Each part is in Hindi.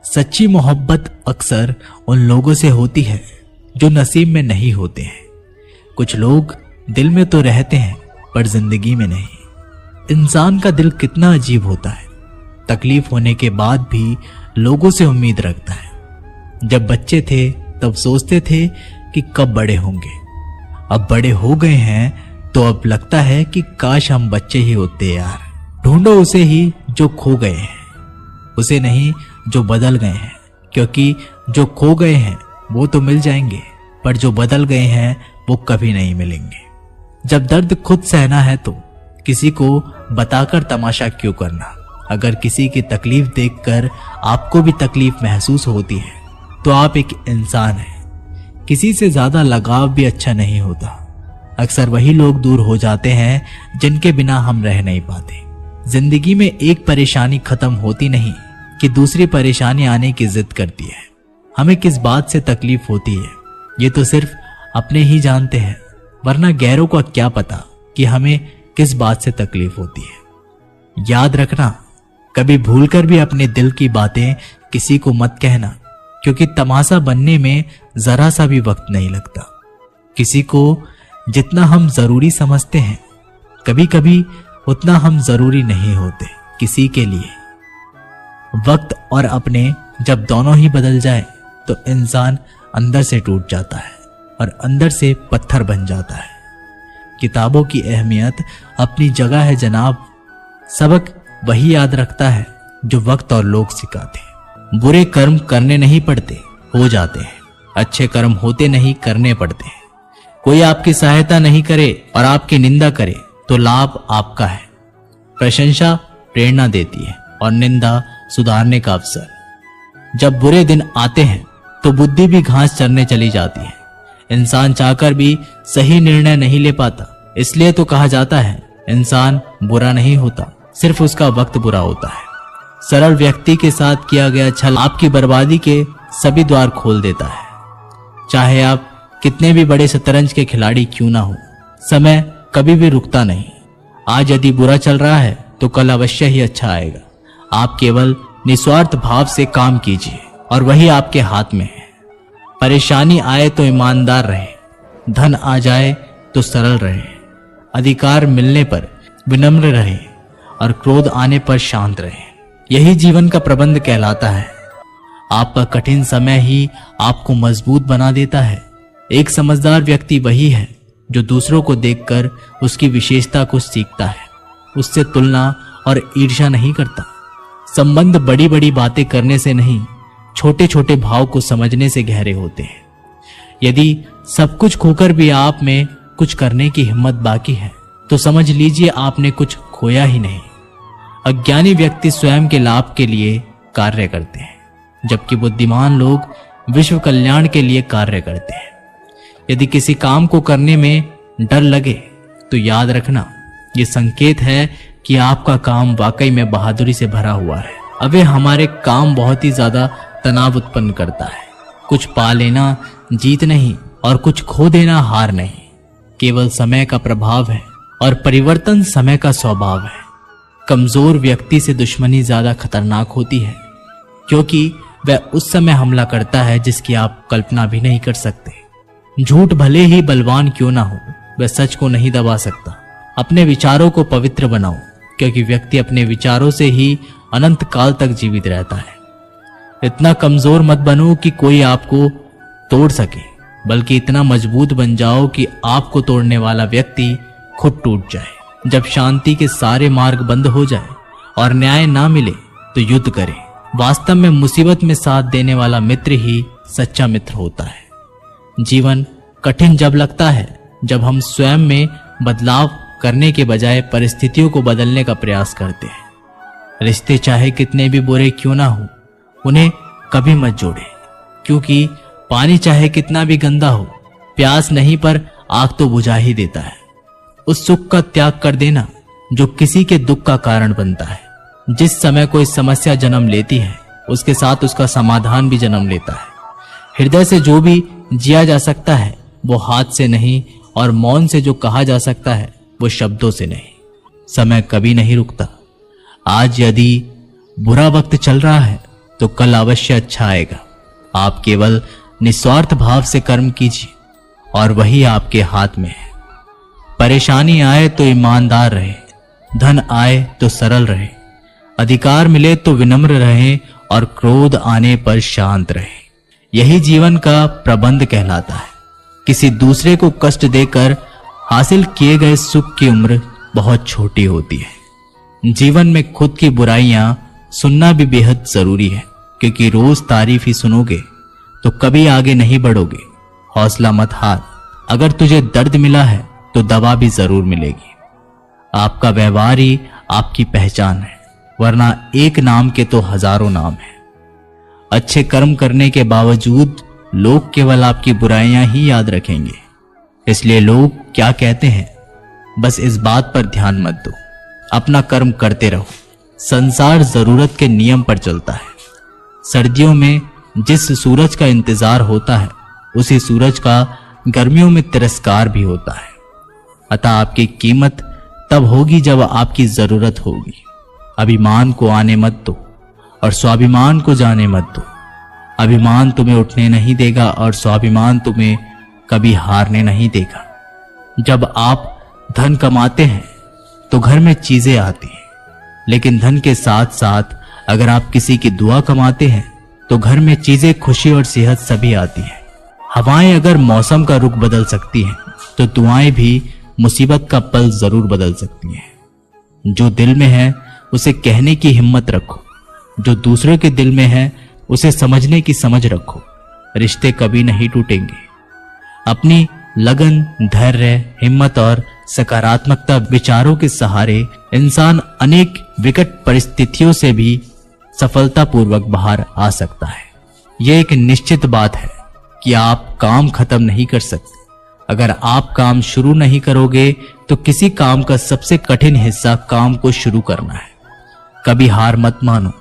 सच्ची मोहब्बत अक्सर उन लोगों से होती है जो नसीब में नहीं होते हैं। कुछ लोग दिल में तो रहते हैं पर जिंदगी में नहीं। इंसान का दिल कितना अजीब होता है, तकलीफ होने के बाद भी लोगों से उम्मीद रखता है। जब बच्चे थे तब सोचते थे कि कब बड़े होंगे, अब बड़े हो गए हैं तो अब लगता है कि काश हम बच्चे ही होते यार। ढूंढो उसे ही जो खो गए हैं, उसे नहीं जो बदल गए हैं, क्योंकि जो खो गए हैं वो तो मिल जाएंगे पर जो बदल गए हैं वो कभी नहीं मिलेंगे। जब दर्द खुद सहना है तो किसी को बताकर तमाशा क्यों करना। अगर किसी की तकलीफ देखकर आपको भी तकलीफ महसूस होती है तो आप एक इंसान हैं। किसी से ज्यादा लगाव भी अच्छा नहीं होता। अक्सर वही लोग दूर हो जाते हैं जिनके बिना हम रह नहीं पाते। जिंदगी में एक परेशानी खत्म होती नहीं कि दूसरी परेशानी आने की जिद करती है। हमें किस बात से तकलीफ होती है ये तो सिर्फ अपने ही जानते हैं, वरना गैरों को क्या पता कि हमें किस बात से तकलीफ होती है। याद रखना, कभी भूलकर भी अपने दिल की बातें किसी को मत कहना, क्योंकि तमाशा बनने में जरा सा भी वक्त नहीं लगता। किसी को जितना हम जरूरी समझते हैं कभी कभी उतना हम जरूरी नहीं होते किसी के लिए। वक्त और अपने जब दोनों ही बदल जाए तो इंसान अंदर से टूट जाता है और अंदर से पत्थर बन जाता है। किताबों की अहमियत अपनी जगह है जनाब। सबक वही याद रखता है जो वक्त और लोग सिखाते हैं। बुरे कर्म करने नहीं पड़ते, हो जाते हैं। अच्छे कर्म होते नहीं, करने पड़ते हैं। कोई आपकी सहायता नहीं करे और आपकी निंदा करे तो लाभ आपका है। प्रशंसा प्रेरणा देती है और निंदा सुधारने का अवसर। जब बुरे दिन आते हैं तो बुद्धि भी घास चरने चली जाती है। इंसान चाहकर भी सही निर्णय नहीं ले पाता। इसलिए तो कहा जाता है इंसान बुरा नहीं होता, सिर्फ उसका वक्त बुरा होता है। सरल व्यक्ति के साथ किया गया छल आपकी बर्बादी के सभी द्वार खोल देता है। चाहे आप कितने भी बड़े शतरंज के खिलाड़ी क्यों ना हो, समय कभी भी रुकता नहीं। आज यदि बुरा चल रहा है तो कल अवश्य ही अच्छा आएगा। आप केवल निस्वार्थ भाव से काम कीजिए और वही आपके हाथ में है। परेशानी आए तो ईमानदार रहे, धन आ जाए तो सरल रहे, अधिकार मिलने पर विनम्र रहे और क्रोध आने पर शांत रहे। यही जीवन का प्रबंध कहलाता है। आपका कठिन समय ही आपको मजबूत बना देता है। एक समझदार व्यक्ति वही है जो दूसरों को देखकर उसकी विशेषता को सीखता है, उससे तुलना और ईर्ष्या नहीं करता। संबंध बड़ी बड़ी बातें करने से नहीं, छोटे छोटे भाव को समझने से गहरे होते हैं। यदि सब कुछ खोकर भी आप में कुछ करने की हिम्मत बाकी है तो समझ लीजिए आपने कुछ खोया ही नहीं। अज्ञानी व्यक्ति स्वयं के लाभ के लिए कार्य करते हैं, जबकि बुद्धिमान लोग विश्व कल्याण के लिए कार्य करते हैं। यदि किसी काम को करने में डर लगे तो याद रखना, ये संकेत है कि आपका काम वाकई में बहादुरी से भरा हुआ है। अबे हमारे काम बहुत ही ज्यादा तनाव उत्पन्न करता है। कुछ पा लेना जीत नहीं और कुछ खो देना हार नहीं, केवल समय का प्रभाव है और परिवर्तन समय का स्वभाव है। कमजोर व्यक्ति से दुश्मनी ज्यादा खतरनाक होती है, क्योंकि वह उस समय हमला करता है जिसकी आप कल्पना भी नहीं कर सकते। झूठ भले ही बलवान क्यों ना हो, वह सच को नहीं दबा सकता। अपने विचारों को पवित्र बनाओ, क्योंकि व्यक्ति अपने विचारों से ही अनंत काल तक जीवित रहता है। इतना कमजोर मत बनो कि कोई आपको तोड़ सके, बल्कि इतना मजबूत बन जाओ कि आपको तोड़ने वाला व्यक्ति खुद टूट जाए। जब शांति के सारे मार्ग बंद हो जाए और न्याय ना मिले तो युद्ध करें। वास्तव में मुसीबत में साथ देने वाला मित्र ही सच्चा मित्र होता है। जीवन कठिन जब लगता है जब हम स्वयं में बदलाव करने के बजाय परिस्थितियों को बदलने का प्रयास करते हैं। रिश्ते चाहे कितने भी बुरे क्यों ना हो, उन्हें कभी मत जोड़े, क्योंकि पानी चाहे कितना भी गंदा हो, प्यास नहीं पर आग तो बुझा ही देता है। उस सुख का त्याग कर देना जो किसी के दुख का कारण बनता है। जिस समय कोई समस्या जन्म लेती है उसके साथ उसका समाधान भी जन्म लेता है। हृदय से जो भी जिया जा सकता है वो हाथ से नहीं, और मौन से जो कहा जा सकता है वो शब्दों से नहीं। समय कभी नहीं रुकता। आज यदि बुरा वक्त चल रहा है तो कल अवश्य अच्छा आएगा। आप केवल निस्वार्थ भाव से कर्म कीजिए और वही आपके हाथ में है। परेशानी आए तो ईमानदार रहे, धन आए तो सरल रहे, अधिकार मिले तो विनम्र रहे और क्रोध आने पर शांत रहे। यही जीवन का प्रबंध कहलाता है। किसी दूसरे को कष्ट देकर हासिल किए गए सुख की उम्र बहुत छोटी होती है। जीवन में खुद की बुराइयां सुनना भी बेहद जरूरी है, क्योंकि रोज तारीफ ही सुनोगे तो कभी आगे नहीं बढ़ोगे। हौसला मत हार। अगर तुझे दर्द मिला है तो दवा भी जरूर मिलेगी। आपका व्यवहार ही आपकी पहचान है, वरना एक नाम के तो हजारों नाम हैं। अच्छे कर्म करने के बावजूद लोग केवल आपकी बुराइयां ही याद रखेंगे। इसलिए लोग क्या कहते हैं, बस इस बात पर ध्यान मत दो। अपना कर्म करते रहो। संसार जरूरत के नियम पर चलता है। सर्दियों में जिस सूरज का इंतजार होता है, उसी सूरज का गर्मियों में तिरस्कार भी होता है। अतः आपकी कीमत तब होगी जब आपकी जरूरत होगी। अभिमान को आने मत दो और स्वाभिमान को जाने मत दो। अभिमान तुम्हें उठने नहीं देगा और स्वाभिमान तुम्हें कभी हारने नहीं देगा। जब आप धन कमाते हैं तो घर में चीजें आती हैं, लेकिन धन के साथ साथ अगर आप किसी की दुआ कमाते हैं तो घर में चीजें, खुशी और सेहत सभी आती है। हवाएं अगर मौसम का रुख बदल सकती हैं तो दुआएं भी मुसीबत का पल जरूर बदल सकती हैं। जो दिल में है उसे कहने की हिम्मत रखो, जो दूसरे के दिल में है उसे समझने की समझ रखो। रिश्ते कभी नहीं टूटेंगे। अपनी लगन, धैर्य, हिम्मत और सकारात्मकता विचारों के सहारे इंसान अनेक विकट परिस्थितियों से भी सफलतापूर्वक बाहर आ सकता है। यह एक निश्चित बात है कि आप काम खत्म नहीं कर सकते। अगर आप काम शुरू नहीं करोगे तो किसी काम का सबसे कठिन हिस्सा काम को शुरू करना है। कभी हार मत मानो।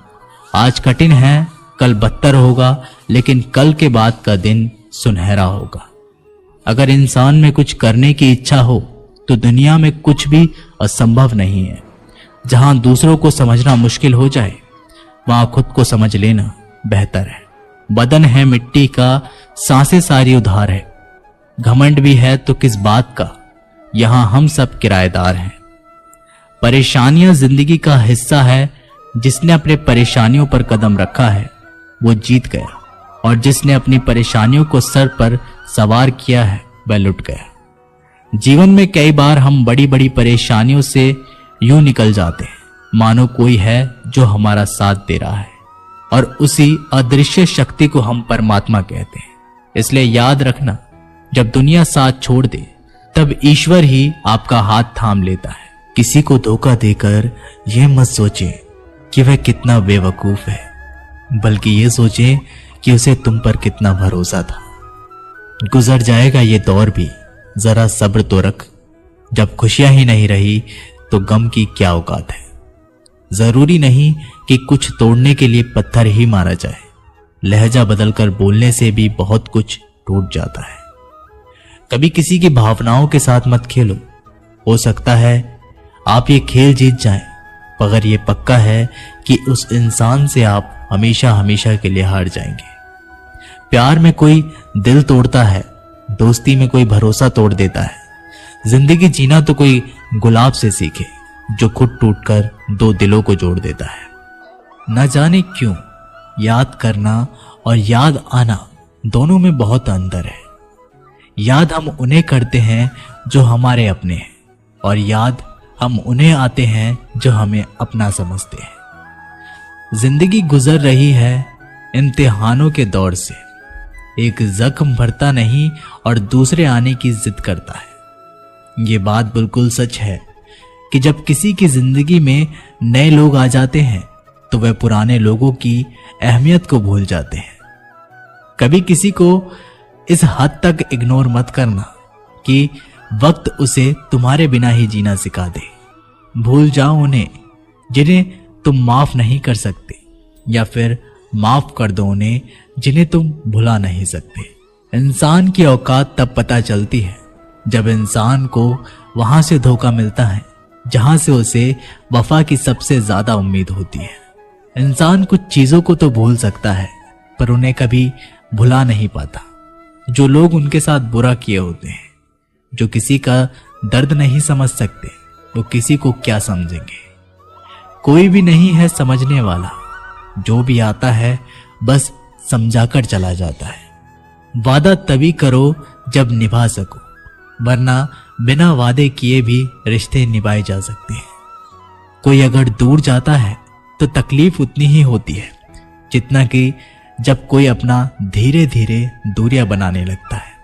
आज कठिन है, कल बदतर होगा, लेकिन कल के बाद का दिन सुनहरा होगा। अगर इंसान में कुछ करने की इच्छा हो तो दुनिया में कुछ भी असंभव नहीं है। जहां दूसरों को समझना मुश्किल हो जाए, वहां खुद को समझ लेना बेहतर है। बदन है मिट्टी का, सांसें सारी उधार है। घमंड भी है तो किस बात का, यहां हम सब किराएदार हैं। परेशानियां जिंदगी का हिस्सा है। जिसने अपने परेशानियों पर कदम रखा है वो जीत गया, और जिसने अपनी परेशानियों को सर पर सवार किया है वह लुट गया। जीवन में कई बार हम बड़ी बड़ी परेशानियों से यूं निकल जाते हैं मानो कोई है जो हमारा साथ दे रहा है, और उसी अदृश्य शक्ति को हम परमात्मा कहते हैं। इसलिए याद रखना, जब दुनिया साथ छोड़ दे तब ईश्वर ही आपका हाथ थाम लेता है। किसी को धोखा देकर यह मत सोचें कि वह कितना बेवकूफ है, बल्कि ये सोचें कि उसे तुम पर कितना भरोसा था। गुजर जाएगा ये दौर भी, जरा सब्र तो रख। जब खुशियां ही नहीं रही तो गम की क्या औकात है। जरूरी नहीं कि कुछ तोड़ने के लिए पत्थर ही मारा जाए। लहजा बदलकर बोलने से भी बहुत कुछ टूट जाता है। कभी किसी की भावनाओं के साथ मत खेलो। हो सकता है आप ये खेल जीत जाएं, मगर ये पक्का है कि उस इंसान से आप हमेशा हमेशा के लिए हार जाएंगे। प्यार में कोई दिल तोड़ता है, दोस्ती में कोई भरोसा तोड़ देता है। जिंदगी जीना तो कोई गुलाब से सीखे जो खुद टूटकर दो दिलों को जोड़ देता है। न जाने क्यों याद करना और याद आना दोनों में बहुत अंतर है। याद हम उन्हें करते हैं जो हमारे अपने हैं, और याद हम उन्हें आते हैं जो हमें अपना समझते हैं। जिंदगी गुजर रही है इम्तिहानों के दौर से। एक जख्म भरता नहीं और दूसरे आने की जिद करता है। ये बात बिल्कुल सच है कि जब किसी की जिंदगी में नए लोग आ जाते हैं तो वह पुराने लोगों की अहमियत को भूल जाते हैं। कभी किसी को इस हद तक इग्नोर मत करना कि वक्त उसे तुम्हारे बिना ही जीना सिखा दे। भूल जाओ उन्हें जिन्हें तुम माफ नहीं कर सकते, या फिर माफ कर दो उन्हें जिन्हें तुम भुला नहीं सकते। इंसान की औकात तब पता चलती है जब इंसान को वहां से धोखा मिलता है जहां से उसे वफा की सबसे ज्यादा उम्मीद होती है। इंसान कुछ चीजों को तो भूल सकता है, पर उन्हें कभी भुला नहीं पाता। जो लोग उनके साथ बुरा किए होते हैं, जो किसी का दर्द नहीं समझ सकते, वो किसी को क्या समझेंगे। कोई भी नहीं है समझने वाला, जो भी आता है बस समझाकर चला जाता है। वादा तभी करो जब निभा सको, वरना बिना वादे किए भी रिश्ते निभाए जा सकते हैं। कोई अगर दूर जाता है तो तकलीफ उतनी ही होती है जितना कि जब कोई अपना धीरे धीरे दूरियां बनाने लगता है।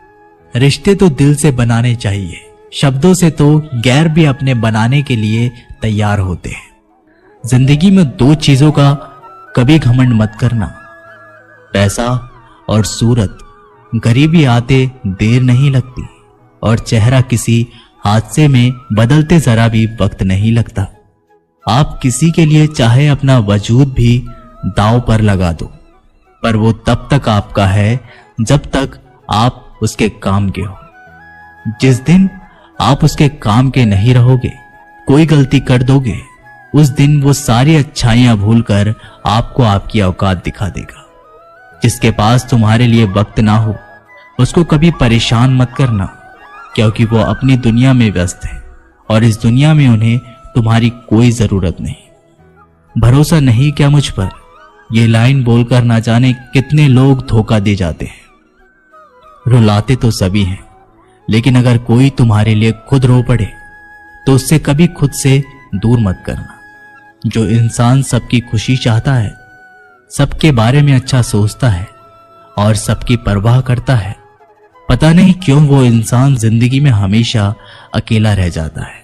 रिश्ते तो दिल से बनाने चाहिए, शब्दों से तो गैर भी अपने बनाने के लिए तैयार होते हैं। जिंदगी में दो चीजों का कभी घमंड मत करना, पैसा और सूरत। गरीबी आते देर नहीं लगती और चेहरा किसी हादसे में बदलते जरा भी वक्त नहीं लगता। आप किसी के लिए चाहे अपना वजूद भी दांव पर लगा दो, पर वो तब तक आपका है जब तक आप उसके काम के हो। जिस दिन आप उसके काम के नहीं रहोगे, कोई गलती कर दोगे, उस दिन वो सारी अच्छाइयां भूलकर आपको आपकी औकात दिखा देगा। जिसके पास तुम्हारे लिए वक्त ना हो, उसको कभी परेशान मत करना, क्योंकि वो अपनी दुनिया में व्यस्त है और इस दुनिया में उन्हें तुम्हारी कोई जरूरत नहीं। भरोसा नहीं क्या मुझ पर? ये लाइन बोलकर ना जाने कितने लोग धोखा दे जाते हैं। रुलाते तो सभी हैं, लेकिन अगर कोई तुम्हारे लिए खुद रो पड़े तो उससे कभी खुद से दूर मत करना। जो इंसान सबकी खुशी चाहता है, सबके बारे में अच्छा सोचता है और सबकी परवाह करता है, पता नहीं क्यों वो इंसान जिंदगी में हमेशा अकेला रह जाता है।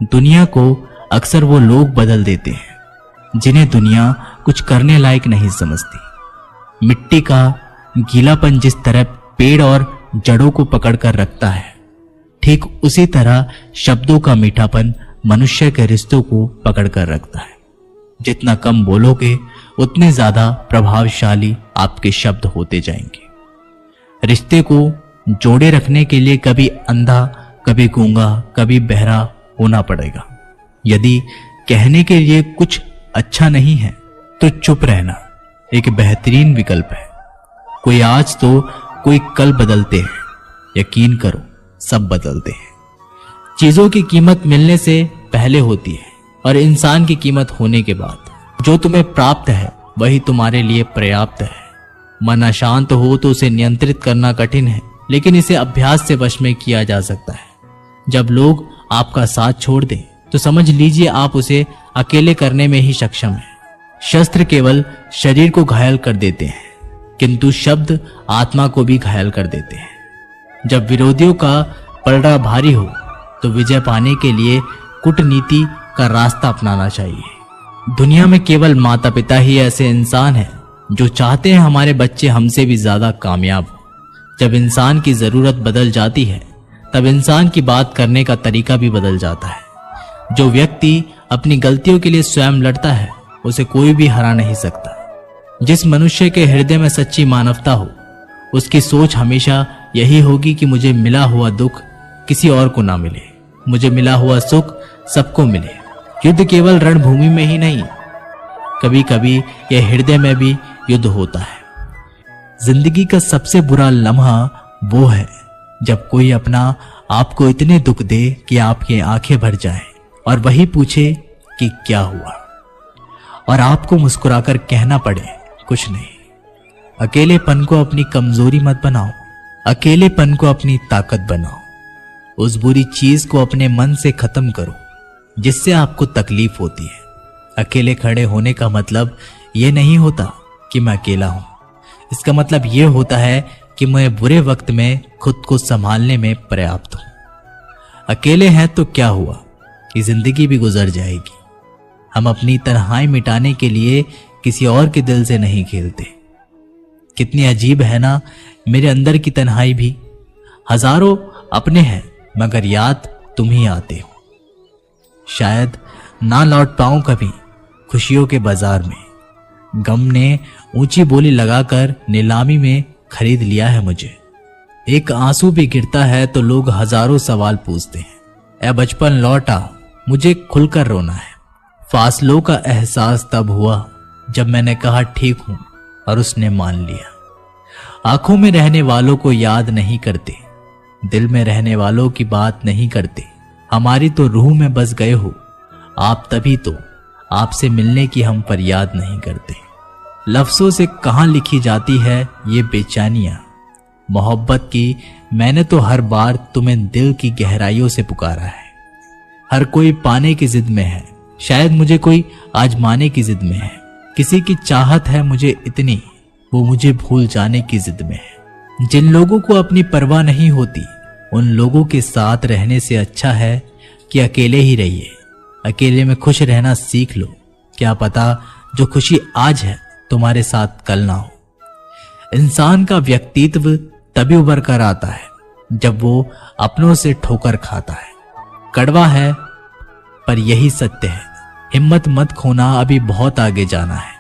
दुनिया को अक्सर वो लोग बदल देते हैं जिन्हें दुनिया कुछ करने लायक नहीं समझती। मिट्टी का गीलापन जिस तरह पेड़ और जड़ों को पकड़कर रखता है, ठीक उसी तरह शब्दों का मीठापन मनुष्य के रिश्तों को पकड़कर रखता है। जितना कम बोलोगे, उतने ज्यादा प्रभावशाली आपके शब्द होते जाएंगे। रिश्ते को जोड़े रखने के लिए कभी अंधा, कभी गूंगा, कभी बहरा होना पड़ेगा। यदि कहने के लिए कुछ अच्छा नहीं है तो चुप रहना एक बेहतरीन विकल्प है। कोई आज तो कोई कल बदलते हैं, यकीन करो सब बदलते हैं। चीजों की कीमत मिलने से पहले होती है और इंसान की कीमत होने के बाद। जो तुम्हें प्राप्त है वही तुम्हारे लिए पर्याप्त है। मन अशांत हो तो उसे नियंत्रित करना कठिन है, लेकिन इसे अभ्यास से वश में किया जा सकता है। जब लोग आपका साथ छोड़ दें तो समझ लीजिए आप उसे अकेले करने में ही सक्षम हैं। शस्त्र केवल शरीर को घायल कर देते हैं, किंतु शब्द आत्मा को भी घायल कर देते हैं। जब विरोधियों का पलड़ा भारी हो तो विजय पाने के लिए कूटनीति का रास्ता अपनाना चाहिए। दुनिया में केवल माता पिता ही ऐसे इंसान हैं जो चाहते हैं हमारे बच्चे हमसे भी ज्यादा कामयाब हो। जब इंसान की जरूरत बदल जाती है, तब इंसान की बात करने का तरीका भी बदल जाता है। जो व्यक्ति अपनी गलतियों के लिए स्वयं लड़ता है, उसे कोई भी हरा नहीं सकता। जिस मनुष्य के हृदय में सच्ची मानवता हो, उसकी सोच हमेशा यही होगी कि मुझे मिला हुआ दुख किसी और को ना मिले, मुझे मिला हुआ सुख सबको मिले। युद्ध केवल रणभूमि में ही नहीं, कभी कभी यह हृदय में भी युद्ध होता है। जिंदगी का सबसे बुरा लम्हा वो है जब कोई अपना आपको इतने दुख दे कि आपकी आंखें भर जाएं और वही पूछे कि क्या हुआ, और आपको मुस्कुराकर कहना पड़े कुछ नहीं। अकेलेपन को अपनी कमजोरी मत बनाओ, अकेलेपन को अपनी ताकत बनाओ। उस बुरी चीज को अपने मन से खत्म करो जिससे आपको तकलीफ होती है। अकेले खड़े होने का मतलब यह नहीं होता कि मैं अकेला हूं, इसका मतलब यह होता है कि मैं बुरे वक्त में खुद को संभालने में पर्याप्त हूं। अकेले हैं तो क्या हुआ कि जिंदगी भी गुजर जाएगी। हम अपनी तन्हाई मिटाने के लिए किसी और के दिल से नहीं खेलते। कितनी अजीब है ना मेरे अंदर की तन्हाई भी। हजारों अपने हैं मगर याद तुम ही आते हो। शायद ना लौट पाऊं कभी खुशियों के बाजार में। गम ने ऊंची बोली लगाकर नीलामी में खरीद लिया है मुझे। एक आंसू भी गिरता है तो लोग हजारों सवाल पूछते हैं। ऐ बचपन लौटा, मुझे खुलकर रोना है। फासलों का एहसास तब हुआ जब मैंने कहा ठीक हूं और उसने मान लिया। आंखों में रहने वालों को याद नहीं करते, दिल में रहने वालों की बात नहीं करते। हमारी तो रूह में बस गए हो आप, तभी तो आपसे मिलने की हम फरियाद नहीं करते। लफ्जों से कहां लिखी जाती है ये बेचैनियां मोहब्बत की। मैंने तो हर बार तुम्हें दिल की गहराइयों से पुकारा है। हर कोई पाने की जिद में है, शायद मुझे कोई आजमाने की जिद में है। किसी की चाहत है मुझे इतनी, वो मुझे भूल जाने की जिद में है। जिन लोगों को अपनी परवाह नहीं होती, उन लोगों के साथ रहने से अच्छा है कि अकेले ही रहिए। अकेले में खुश रहना सीख लो, क्या पता जो खुशी आज है तुम्हारे साथ कल ना हो। इंसान का व्यक्तित्व तभी उभर कर आता है जब वो अपनों से ठोकर खाता है। कड़वा है पर यही सत्य है। हिम्मत मत खोना, अभी बहुत आगे जाना है।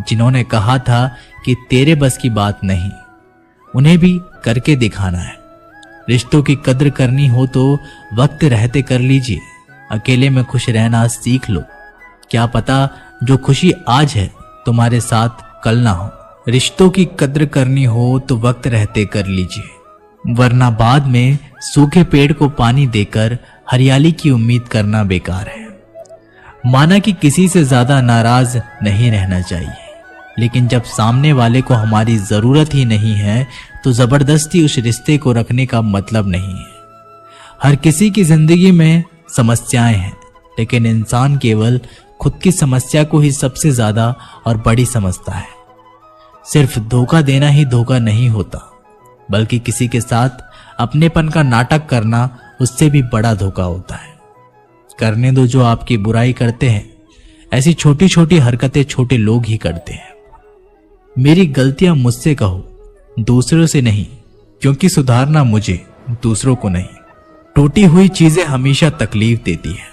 जिन्होंने कहा था कि तेरे बस की बात नहीं, उन्हें भी करके दिखाना है। रिश्तों की कद्र करनी हो तो वक्त रहते कर लीजिए। अकेले में खुश रहना सीख लो, क्या पता जो खुशी आज है तुम्हारे साथ कल ना हो। रिश्तों की कद्र करनी हो तो वक्त रहते कर लीजिए, वरना बाद में सूखे पेड़ को पानी देकर हरियाली की उम्मीद करना बेकार है। माना कि किसी से ज्यादा नाराज नहीं रहना चाहिए, लेकिन जब सामने वाले को हमारी जरूरत ही नहीं है तो जबरदस्ती उस रिश्ते को रखने का मतलब नहीं है। हर किसी की जिंदगी में समस्याएं हैं, लेकिन इंसान केवल खुद की समस्या को ही सबसे ज्यादा और बड़ी समझता है। सिर्फ धोखा देना ही धोखा नहीं होता, बल्कि किसी के साथ अपनेपन का नाटक करना उससे भी बड़ा धोखा होता है। करने दो जो आपकी बुराई करते हैं, ऐसी छोटी छोटी हरकतें छोटे लोग ही करते हैं। मेरी गलतियां मुझसे कहो, दूसरों से नहीं, क्योंकि सुधारना मुझे, दूसरों को नहीं। टूटी हुई चीजें हमेशा तकलीफ देती है,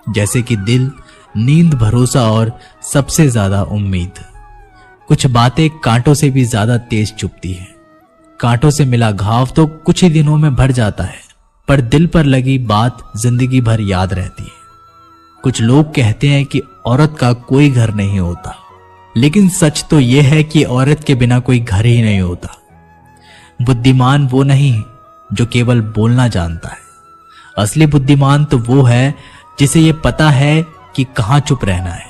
जैसे कि दिल, नींद, भरोसा और सबसे ज्यादा उम्मीद। कुछ बातें कांटों से भी ज्यादा तेज चुभती है। कांटों से मिला घाव तो कुछ ही दिनों में भर जाता है, पर दिल पर लगी बात जिंदगी भर याद रहती है। कुछ लोग कहते हैं कि औरत का कोई घर नहीं होता, लेकिन सच तो यह है कि औरत के बिना कोई घर ही नहीं होता। बुद्धिमान वो नहीं जो केवल बोलना जानता है, असली बुद्धिमान तो वो है जिसे ये पता है कि कहां चुप रहना है।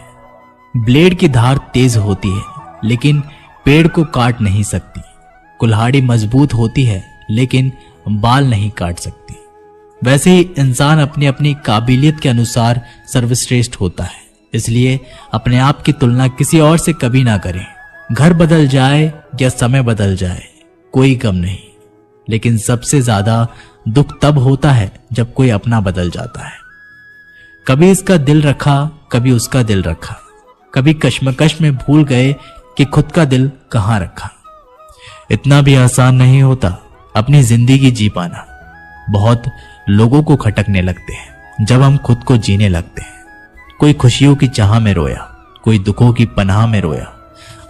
ब्लेड की धार तेज होती है, लेकिन पेड़ को काट नहीं सकती। कुल्हाड़ी मजबूत होती है, लेकिन बाल नहीं काट सकती। वैसे ही इंसान अपनी अपनी काबिलियत के अनुसार सर्वश्रेष्ठ होता है, इसलिए अपने आप की तुलना किसी और से कभी ना करें। घर बदल जाए या समय बदल जाए, कोई गम नहीं, लेकिन सबसे ज्यादा दुख तब होता है जब कोई अपना बदल जाता है। कभी इसका दिल रखा, कभी उसका दिल रखा, कभी कश्मकश में भूल गए कि खुद का दिल कहां रखा। इतना भी आसान नहीं होता अपनी जिंदगी जी पाना। बहुत लोगों को खटकने लगते हैं जब हम खुद को जीने लगते हैं। कोई खुशियों की चाह में रोया, कोई दुखों की पनाह में रोया।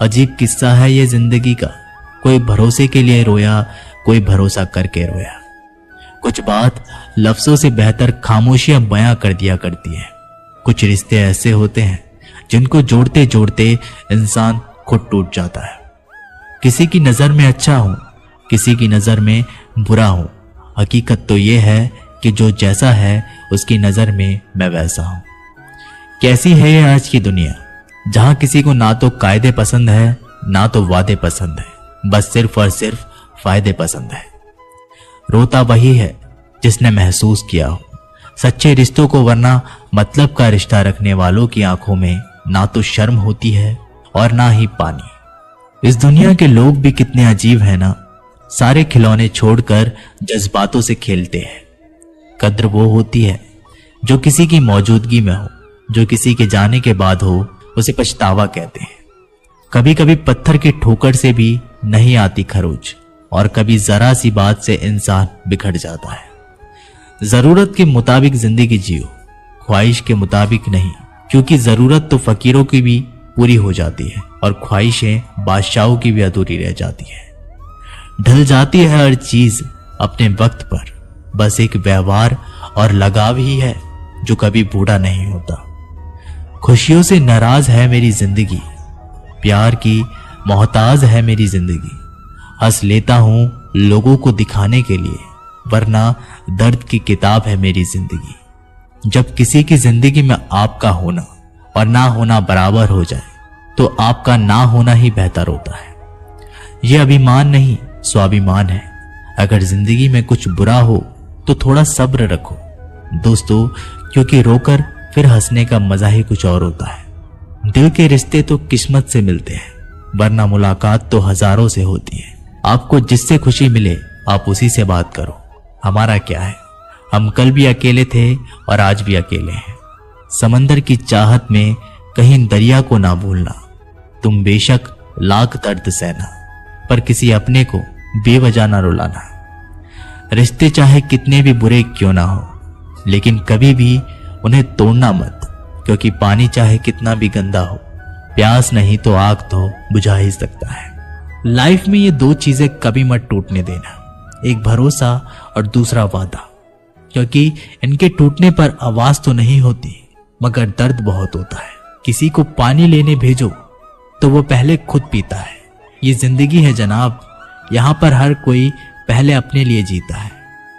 अजीब किस्सा है ये जिंदगी का। कोई भरोसे के लिए रोया, कोई भरोसा करके रोया। कुछ बात लफ्जों से बेहतर खामोशियां बयां कर दिया करती है। कुछ रिश्ते ऐसे होते हैं जिनको जोड़ते जोड़ते इंसान खुद टूट जाता है। किसी की नजर में अच्छा हूं, किसी की नजर में बुरा हूं। हकीकत तो यह है कि जो जैसा है उसकी नजर में मैं वैसा हूं। कैसी है ये आज की दुनिया, जहां किसी को ना तो कायदे पसंद है ना तो वादे पसंद है, बस सिर्फ और सिर्फ फायदे पसंद है। रोता वही है जिसने महसूस किया हो सच्चे रिश्तों को, वरना मतलब का रिश्ता रखने वालों की आंखों में ना तो शर्म होती है और ना ही पानी। इस दुनिया के लोग भी कितने अजीब हैं ना, सारे खिलौने छोड़कर जज्बातों से खेलते हैं। कद्र वो होती है जो किसी की मौजूदगी में हो, जो किसी के जाने के बाद हो उसे पछतावा कहते हैं। कभी कभी पत्थर की ठोकर से भी नहीं आती खरोच, और कभी जरा सी बात से इंसान बिखर जाता है। जरूरत के मुताबिक जिंदगी जियो, ख्वाहिश के मुताबिक नहीं, क्योंकि जरूरत तो फकीरों की भी पूरी हो जाती है और ख्वाहिशें बादशाहों की भी अधूरी रह जाती है। ढल जाती है हर चीज अपने वक्त पर, बस एक व्यवहार और लगाव ही है जो कभी बूढ़ा नहीं होता। खुशियों से नाराज है मेरी जिंदगी, प्यार की मोहताज है मेरी जिंदगी। हंस लेता हूं लोगों को दिखाने के लिए, वरना दर्द की किताब है मेरी जिंदगी। जब किसी की जिंदगी में आपका होना और ना होना बराबर हो जाए तो आपका ना होना ही बेहतर होता है। यह अभिमान नहीं, स्वाभिमान है। अगर जिंदगी में कुछ बुरा हो तो थोड़ा सब्र रखो दोस्तों, क्योंकि रोकर फिर हंसने का मजा ही कुछ और होता है। दिल के रिश्ते तो किस्मत से मिलते हैं, वरना मुलाकात तो हजारों से होती है। आपको जिससे खुशी मिले आप उसी से बात करो। हमारा क्या है, हम कल भी अकेले थे और आज भी अकेले हैं। समंदर की चाहत में कहीं दरिया को ना भूलना। तुम बेशक लाख दर्द सहना, पर किसी अपने को बेवजह ना रुलाना। रिश्ते चाहे कितने भी बुरे क्यों ना हो, लेकिन कभी भी उन्हें तोड़ना मत, क्योंकि पानी चाहे कितना भी गंदा हो, प्यास नहीं तो आग तो बुझा ही सकता है। लाइफ में ये दो चीजें कभी मत टूटने देना, एक भरोसा और दूसरा वादा, क्योंकि इनके टूटने पर आवाज तो नहीं होती मगर दर्द बहुत होता है। किसी को पानी लेने भेजो तो वो पहले खुद पीता है। ये जिंदगी है जनाब, यहाँ पर हर कोई पहले अपने लिए जीता है।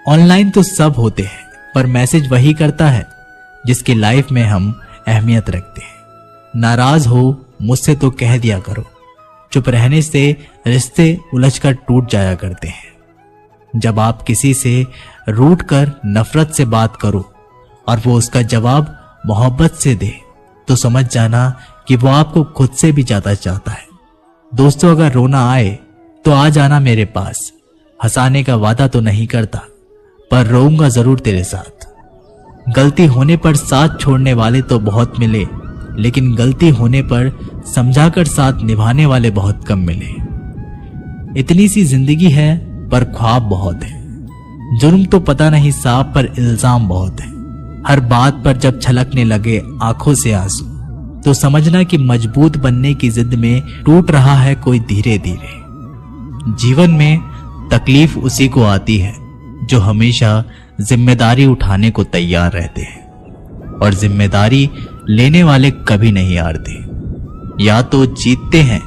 ऑनलाइन तो सब होते हैं, पर मैसेज वही करता है जिसकी लाइफ में हम अहमियत रखते हैं। नाराज हो मुझसे तो कह दिया करो, चुप रहने से रिश्ते उलझकर टूट जाया करते हैं। जब आप किसी से रूठ कर नफरत से बात करो और वो उसका जवाब मोहब्बत से दे, तो समझ जाना कि वो आपको खुद से भी ज्यादा चाहता है। दोस्तों, अगर रोना आए तो आ जाना मेरे पास। हंसाने का वादा तो नहीं करता, पर रोऊंगा जरूर तेरे साथ। गलती होने पर साथ छोड़ने वाले तो बहुत मिले, लेकिन गलती होने पर समझाकर साथ निभाने वाले बहुत कम मिले। इतनी सी जिंदगी है पर ख्वाब बहुत है। जुर्म तो पता नहीं साहब, पर इल्जाम बहुत है। हर बात पर जब छलकने लगे आंखों से आंसू, तो समझना कि मजबूत बनने की जिद में टूट रहा है कोई धीरे धीरे। जीवन में तकलीफ उसी को आती है जो हमेशा जिम्मेदारी उठाने को तैयार रहते हैं, और जिम्मेदारी लेने वाले कभी नहीं हारते। या तो जीतते हैं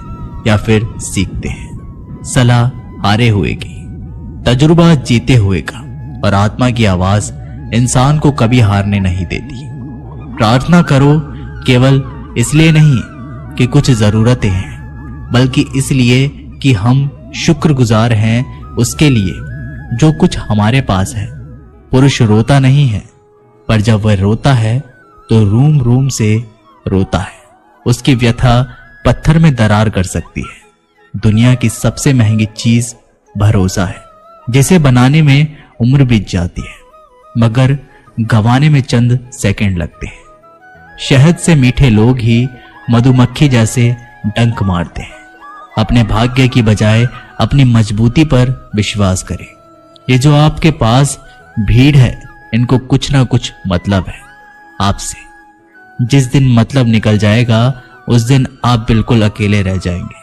या फिर सीखते हैं। सलाह हारे हुए की, तजुर्बा जीते हुए का, और आत्मा की आवाज इंसान को कभी हारने नहीं देती। प्रार्थना करो केवल इसलिए नहीं कि कुछ जरूरतें हैं, बल्कि इसलिए कि हम शुक्रगुजार हैं उसके लिए जो कुछ हमारे पास है। पुरुष रोता नहीं है, पर जब वह रोता है तो रूम रूम से रोता है। उसकी व्यथा पत्थर में दरार कर सकती है। दुनिया की सबसे महंगी चीज भरोसा है, जिसे बनाने में उम्र बीत जाती है, मगर गंवाने में चंद सेकंड लगते हैं। शहद से मीठे लोग ही मधुमक्खी जैसे डंक मारते हैं। अपने भाग्य की बजाय अपनी मजबूती पर विश्वास करें। ये जो आपके पास भीड़ है, इनको कुछ ना कुछ मतलब है आपसे। जिस दिन मतलब निकल जाएगा उस दिन आप बिल्कुल अकेले रह जाएंगे।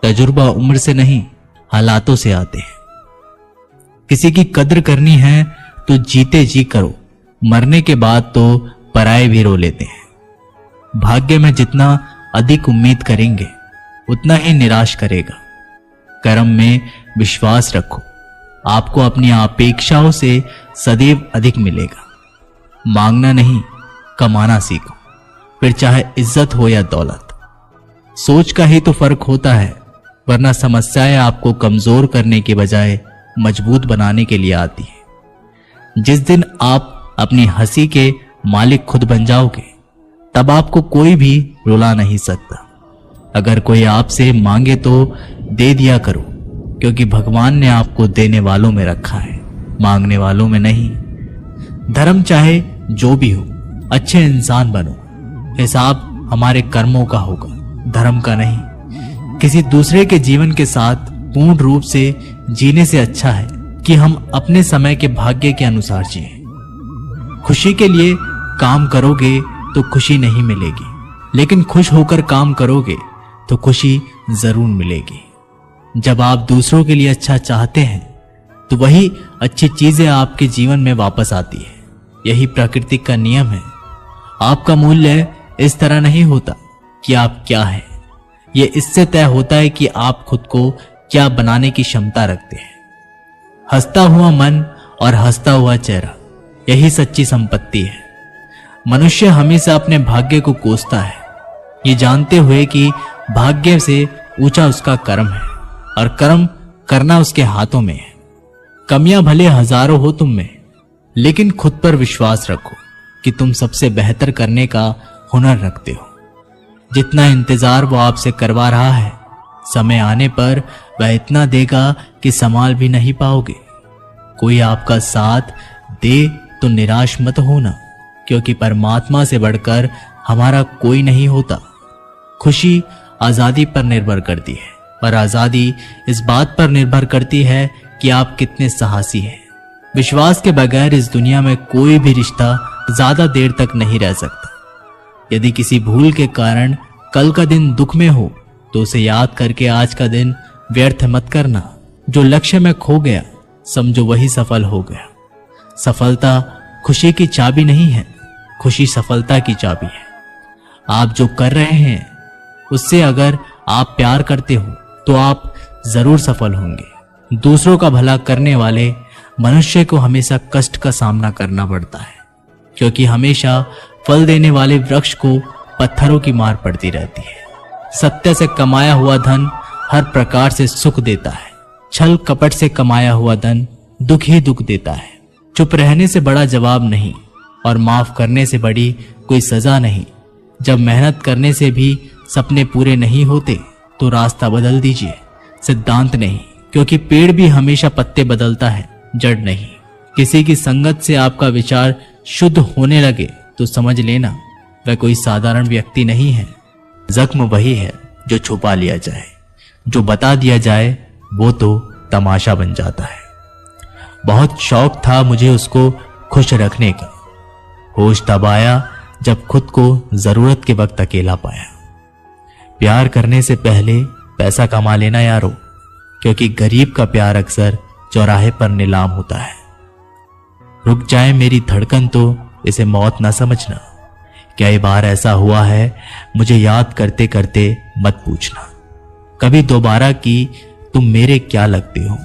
तजुर्बा उम्र से नहीं, हालातों से आते हैं। किसी की कद्र करनी है तो जीते जी करो, मरने के बाद तो पराये भी रो लेते हैं। भाग्य में जितना अधिक उम्मीद करेंगे उतना ही निराश करेगा। कर्म में विश्वास रखो, आपको अपनी अपेक्षाओं से सदैव अधिक मिलेगा। मांगना नहीं, कमाना सीखो, फिर चाहे इज्जत हो या दौलत। सोच का ही तो फर्क होता है, वरना समस्याएं आपको कमजोर करने के बजाय मजबूत बनाने के लिए आती है। जिस दिन आप अपनी हंसी के मालिक खुद बन जाओगे, तब आपको कोई भी रुला नहीं सकता। अगर कोई आपसे मांगे तो दे दिया करो, क्योंकि भगवान ने आपको देने वालों में रखा है, मांगने वालों में नहीं। धर्म चाहे जो भी हो, अच्छे इंसान बनो। हिसाब हमारे कर्मों का होगा, धर्म का नहीं। किसी दूसरे के जीवन के साथ पूर्ण रूप से जीने से अच्छा है कि हम अपने समय के भाग्य के अनुसार जिए। खुशी के लिए काम करोगे तो खुशी नहीं मिलेगी, लेकिन खुश होकर काम करोगे तो खुशी जरूर मिलेगी। जब आप दूसरों के लिए अच्छा चाहते हैं तो वही अच्छी चीजें आपके जीवन में वापस आती है। यही प्रकृति का नियम है। आपका मूल्य इस तरह नहीं होता कि आप क्या है, ये इससे तय होता है कि आप खुद को क्या बनाने की क्षमता रखते हैं। हंसता हुआ मन और हंसता हुआ चेहरा, यही सच्ची संपत्ति है। मनुष्य हमेशा अपने भाग्य को कोसता है, ये जानते हुए कि भाग्य से ऊंचा उसका कर्म है और कर्म करना उसके हाथों में है। कमियां भले हजारों हो तुम में, लेकिन खुद पर विश्वास रखो कि तुम सबसे बेहतर करने का हुनर रखते हो। जितना इंतजार वो आपसे करवा रहा है, समय आने पर वह इतना देगा कि संभाल भी नहीं पाओगे। कोई आपका साथ दे तो निराश मत होना, क्योंकि परमात्मा से बढ़कर हमारा कोई नहीं होता। खुशी आजादी पर निर्भर करती है, पर आजादी इस बात पर निर्भर करती है कि आप कितने साहसी हैं। विश्वास के बगैर इस दुनिया में कोई भी रिश्ता ज्यादा देर तक नहीं रह सकता। यदि किसी भूल के कारण कल का दिन दुख में हो, तो उसे याद करके आज का दिन व्यर्थ मत करना। जो लक्ष्य में खो गया, समझो वही सफल हो गया। सफलता खुशी की चाबी नहीं है, खुशी सफलता की चाबी है। आप जो कर रहे हैं उससे अगर आप प्यार करते हो तो आप जरूर सफल होंगे। दूसरों का भला करने वाले मनुष्य को हमेशा कष्ट का सामना करना पड़ता है, क्योंकि हमेशा फल देने वाले वृक्ष को पत्थरों की मार पड़ती रहती है। सत्य से कमाया हुआ धन हर प्रकार से सुख देता है, छल कपट से कमाया हुआ धन दुख ही दुख देता है। चुप रहने से बड़ा जवाब नहीं और माफ करने से बड़ी कोई सजा नहीं। जब मेहनत करने से भी सपने पूरे नहीं होते तो रास्ता बदल दीजिए, सिद्धांत नहीं, क्योंकि पेड़ भी हमेशा पत्ते बदलता है, जड़ नहीं। किसी की संगत से आपका विचार शुद्ध होने लगे तो समझ लेना वह कोई साधारण व्यक्ति नहीं है। जख्म वही है जो छुपा लिया जाए, जो बता दिया जाए वो तो तमाशा बन जाता है। बहुत शौक था मुझे उसको खुश रखने का, होश तब आया जब खुद को जरूरत के वक्त अकेला पाया। प्यार करने से पहले पैसा कमा लेना यारो, क्योंकि गरीब का प्यार अक्सर चौराहे पर नीलाम होता है। रुक जाए मेरी धड़कन तो इसे मौत ना समझना। कई बार ऐसा हुआ है, मुझे याद करते करते मत पूछना कभी दोबारा कि तुम मेरे क्या लगते हो।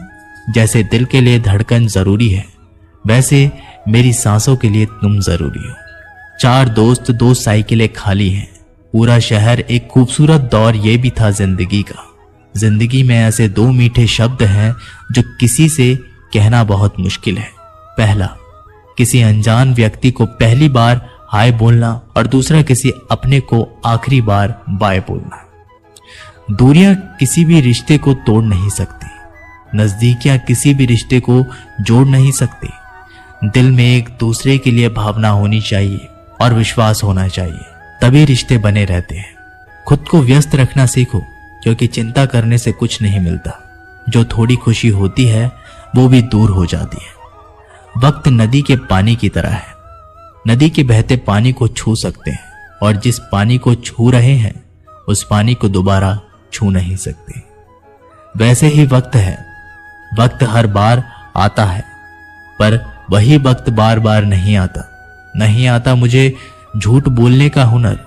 जैसे दिल के लिए धड़कन जरूरी है, वैसे मेरी सांसों के लिए तुम जरूरी हो। 4 दोस्त 2 साइकिलें खाली हैं, पूरा शहर एक खूबसूरत दौर ये भी था जिंदगी का। जिंदगी में ऐसे 2 मीठे शब्द हैं जो किसी से कहना बहुत मुश्किल है। पहला, किसी अनजान व्यक्ति को पहली बार हाय बोलना, और दूसरा किसी अपने को आखिरी बार बाय बोलना। दूरियां किसी भी रिश्ते को तोड़ नहीं सकती, नजदीकियां किसी भी रिश्ते को जोड़ नहीं सकती। दिल में एक दूसरे के लिए भावना होनी चाहिए और विश्वास होना चाहिए, तभी रिश्ते बने रहते हैं। खुद को व्यस्त रखना सीखो, क्योंकि चिंता करने से कुछ नहीं मिलता। जो थोड़ी खुशी होती है वो भी दूर हो जाती है। वक्त नदी के पानी की तरह है, नदी के बहते पानी को छू सकते हैं, और जिस पानी को छू रहे हैं उस पानी को दोबारा छू नहीं सकते। वैसे ही वक्त है, वक्त हर बार आता है, पर वही वक्त बार बार नहीं आता। नहीं आता मुझे झूठ बोलने का हुनर।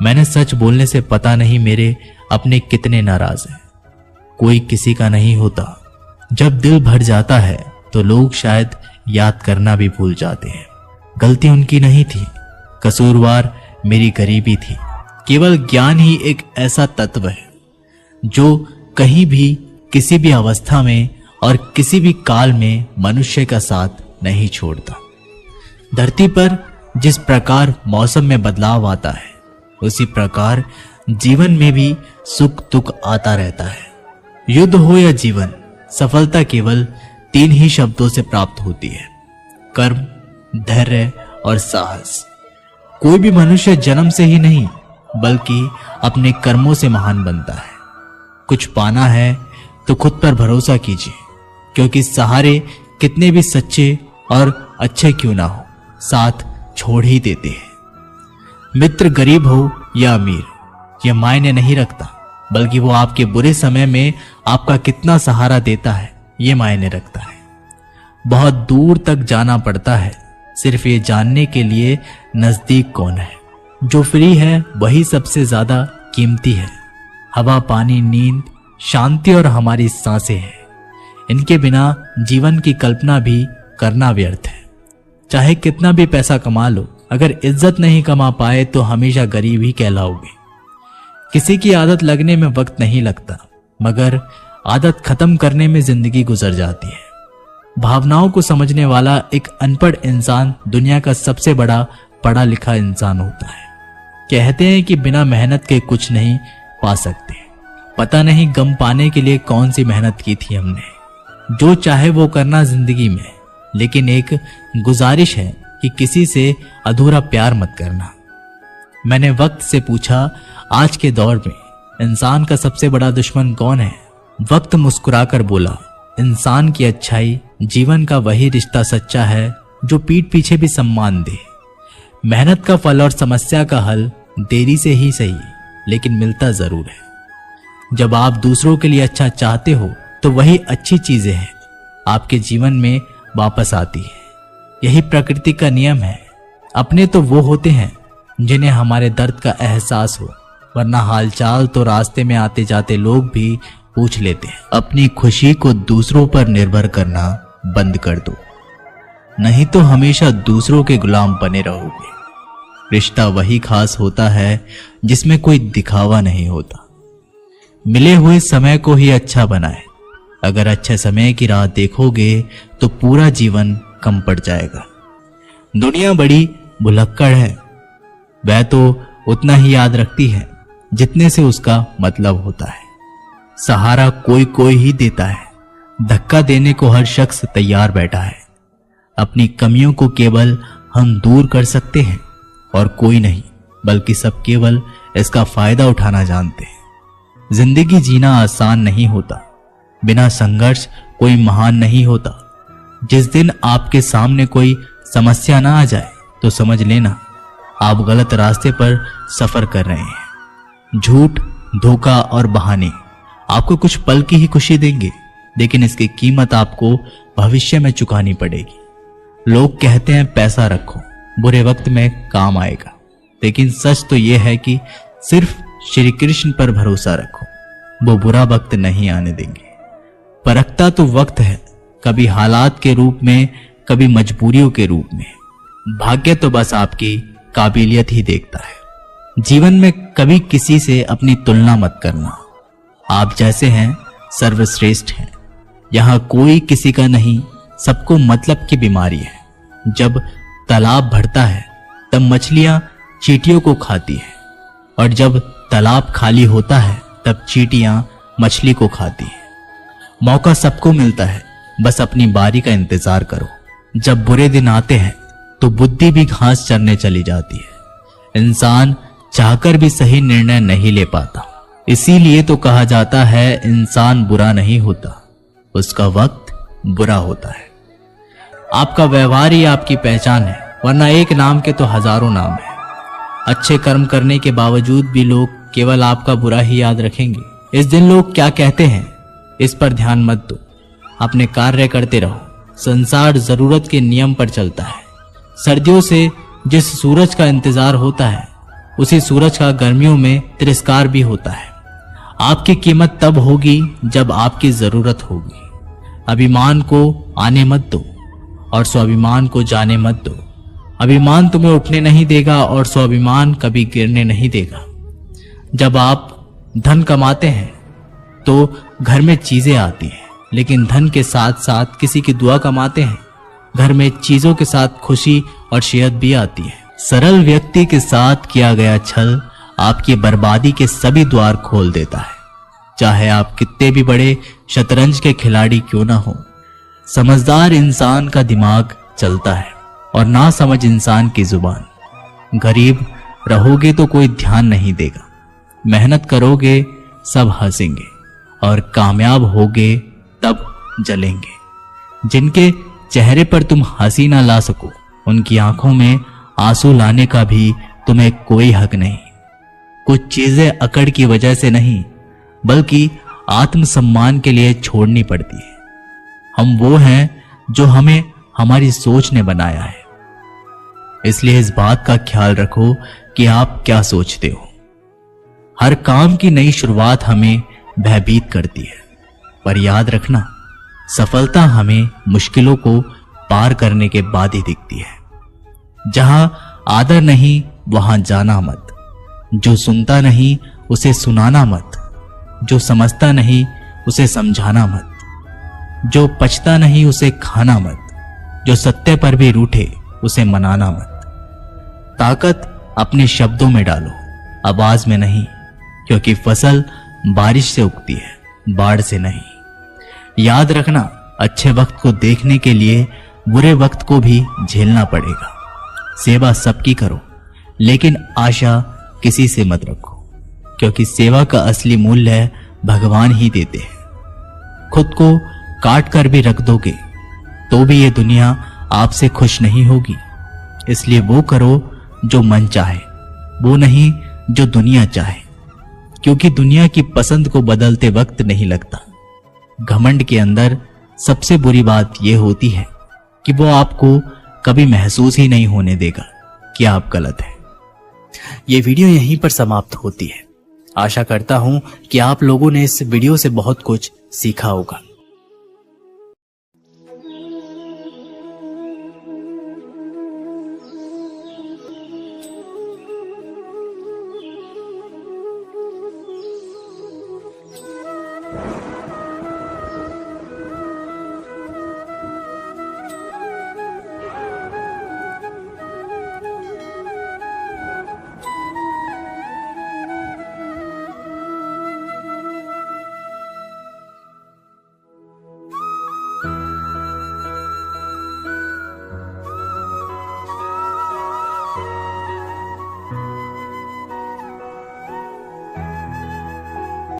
मैंने सच बोलने से पता नहीं मेरे अपने कितने नाराज हैं। कोई किसी का नहीं होता। जब दिल भर जाता है तो लोग शायद याद करना भी भूल जाते हैं। गलती उनकी नहीं थी, कसूरवार मेरी गरीबी थी। केवल ज्ञान ही एक ऐसा तत्व है जो कहीं भी, किसी भी अवस्था में और किसी भी काल में मनुष्य का साथ नहीं छोड़ता। धरती पर जिस प्रकार मौसम में बदलाव आता है, उसी प्रकार जीवन में भी सुख दुख आता रहता है। युद्ध हो या जीवन, सफलता केवल 3 ही शब्दों से प्राप्त होती है: कर्म, धैर्य और साहस। कोई भी मनुष्य जन्म से ही नहीं, बल्कि अपने कर्मों से महान बनता है। कुछ पाना है तो खुद पर भरोसा कीजिए, क्योंकि सहारे कितने भी सच्चे और अच्छे क्यों ना हो, साथ छोड़ ही देते हैं। मित्र गरीब हो या अमीर, यह मायने नहीं रखता, बल्कि वो आपके बुरे समय में आपका कितना सहारा देता है, ये मायने रखता है। बहुत दूर तक जाना पड़ता है सिर्फ ये जानने के लिए नजदीक कौन है। जो फ्री है वही सबसे ज्यादा कीमती है। हवा, पानी, नींद, शांति और हमारी सांसें हैं। इनके बिना जीवन की कल्पना भी करना व्यर्थ है। चाहे कितना भी पैसा कमा लो, अगर इज्जत नहीं कमा पाए तो हमेशा गरीब ही कहलाओगे। किसी की आदत लगने में वक्त नहीं लगता, मगर आदत खत्म करने में जिंदगी गुजर जाती है। भावनाओं को समझने वाला एक अनपढ़ इंसान दुनिया का सबसे बड़ा पढ़ा लिखा इंसान होता है। कहते हैं कि बिना मेहनत के कुछ नहीं पा सकते। पता नहीं गम पाने के लिए कौन सी मेहनत की थी हमने। जो चाहे वो करना जिंदगी में, लेकिन एक गुजारिश है कि किसी से अधूरा प्यार मत करना। मैंने वक्त से पूछा, आज के दौर में इंसान का सबसे बड़ा दुश्मन कौन है? वक्त मुस्कुराकर बोला, इंसान की अच्छाई जीवन का वही रिश्ता सच्चा है जो पीठ पीछे भी सम्मान दे। मेहनत का फल और समस्या का हल देरी से ही सही, लेकिन मिलता जरूर है। जब आप दूसरों के लिए अच्छा चाहते हो तो वही अच्छी चीजें हैं आपके जीवन में वापस आती है। यही प्रकृति का नियम है। अपने तो वो होते हैं जिन्हें हमारे दर्द का एहसास हो, वरना हालचाल तो रास्ते में आते जाते लोग भी पूछ लेते हैं। अपनी खुशी को दूसरों पर निर्भर करना बंद कर दो, नहीं तो हमेशा दूसरों के गुलाम बने रहोगे। रिश्ता वही खास होता है जिसमें कोई दिखावा नहीं होता। मिले हुए समय को ही अच्छा बनाए। अगर अच्छे समय की राह देखोगे तो पूरा जीवन कम पड़ जाएगा। दुनिया बड़ी भुलक्कड़ है, वह तो उतना ही याद रखती है जितने से उसका मतलब होता है। सहारा कोई कोई ही देता है, धक्का देने को हर शख्स तैयार बैठा है। अपनी कमियों को केवल हम दूर कर सकते हैं और कोई नहीं, बल्कि सब केवल इसका फायदा उठाना जानते हैं। जिंदगी जीना आसान नहीं होता, बिना संघर्ष कोई महान नहीं होता। जिस दिन आपके सामने कोई समस्या ना आ जाए तो समझ लेना आप गलत रास्ते पर सफर कर रहे हैं। झूठ, धोखा और बहाने आपको कुछ पल की ही खुशी देंगे, लेकिन इसकी कीमत आपको भविष्य में चुकानी पड़ेगी। लोग कहते हैं पैसा रखो, बुरे वक्त में काम आएगा, लेकिन सच तो यह है कि सिर्फ श्री कृष्ण पर भरोसा रखो, वो बुरा वक्त नहीं आने देंगे। परखता तो वक्त है, कभी हालात के रूप में, कभी मजबूरियों के रूप में। भाग्य तो बस आपकी काबिलियत ही देखता है। जीवन में कभी किसी से अपनी तुलना मत करना। आप जैसे हैं सर्वश्रेष्ठ हैं। यहां कोई किसी का नहीं, सबको मतलब की बीमारी है। जब तालाब भरता है तब मछलियां चींटियों को खाती है, और जब तालाब खाली होता है तब चींटियां मछली को खाती है। मौका सबको मिलता है, बस अपनी बारी का इंतजार करो। जब बुरे दिन आते हैं तो बुद्धि भी घास चरने चली जाती है। इंसान चाहकर भी सही निर्णय नहीं ले पाता। इसीलिए तो कहा जाता है इंसान बुरा नहीं होता, उसका वक्त बुरा होता है। आपका व्यवहार ही आपकी पहचान है, वरना एक नाम के तो हजारों नाम है। अच्छे कर्म करने के बावजूद भी लोग केवल आपका बुरा ही याद रखेंगे। इस दिन लोग क्या कहते हैं इस पर ध्यान मत दो, अपने कार्य करते रहो। संसार जरूरत के नियम पर चलता है। सर्दियों से जिस सूरज का इंतजार होता है, उसी सूरज का गर्मियों में तिरस्कार भी होता है। आपकी कीमत तब होगी जब आपकी जरूरत होगी। अभिमान को आने मत दो और स्वाभिमान को जाने मत दो। अभिमान तुम्हें उठने नहीं देगा और स्वाभिमान कभी गिरने नहीं देगा। जब आप धन कमाते हैं तो घर में चीजें आती हैं, लेकिन धन के साथ साथ किसी की दुआ कमाते हैं, घर में चीजों के साथ खुशी और सेहत भी आती है। सरल व्यक्ति के साथ किया गया छल आपकी बर्बादी के सभी द्वार खोल देता है, चाहे आप कितने भी बड़े शतरंज के खिलाड़ी क्यों ना हो। समझदार इंसान का दिमाग चलता है और ना समझ इंसान की जुबान। गरीब रहोगे तो कोई ध्यान नहीं देगा, मेहनत करोगे सब हंसेंगे, और कामयाब होगे तब जलेंगे। जिनके चेहरे पर तुम हंसी ना ला सको, उनकी आंखों में आंसू लाने का भी तुम्हें कोई हक नहीं। कुछ चीजें अकड़ की वजह से नहीं, बल्कि आत्मसम्मान के लिए छोड़नी पड़ती है। हम वो हैं जो हमें हमारी सोच ने बनाया है, इसलिए इस बात का ख्याल रखो कि आप क्या सोचते हो। हर काम की नई शुरुआत हमें भयभीत करती है, पर याद रखना सफलता हमें मुश्किलों को पार करने के बाद ही दिखती है। जहां आदर नहीं वहां जाना मत, जो सुनता नहीं उसे सुनाना मत, जो समझता नहीं उसे समझाना मत, जो पचता नहीं उसे खाना मत, जो सत्य पर भी रूठे उसे मनाना मत। ताकत अपने शब्दों में डालो, आवाज में नहीं, क्योंकि फसल बारिश से उगती है, बाढ़ से नहीं। याद रखना अच्छे वक्त को देखने के लिए बुरे वक्त को भी झेलना पड़ेगा। सेवा सबकी करो, लेकिन आशा किसी से मत रखो, क्योंकि सेवा का असली मूल्य भगवान ही देते हैं। खुद को काट कर भी रख दोगे तो भी ये दुनिया आपसे खुश नहीं होगी। इसलिए वो करो जो मन चाहे, वो नहीं जो दुनिया चाहे, क्योंकि दुनिया की पसंद को बदलते वक्त नहीं लगता। घमंड के अंदर सबसे बुरी बात यह होती है कि वो आपको कभी महसूस ही नहीं होने देगा कि आप गलत हैं। ये वीडियो यहीं पर समाप्त होती है। आशा करता हूं कि आप लोगों ने इस वीडियो से बहुत कुछ सीखा होगा।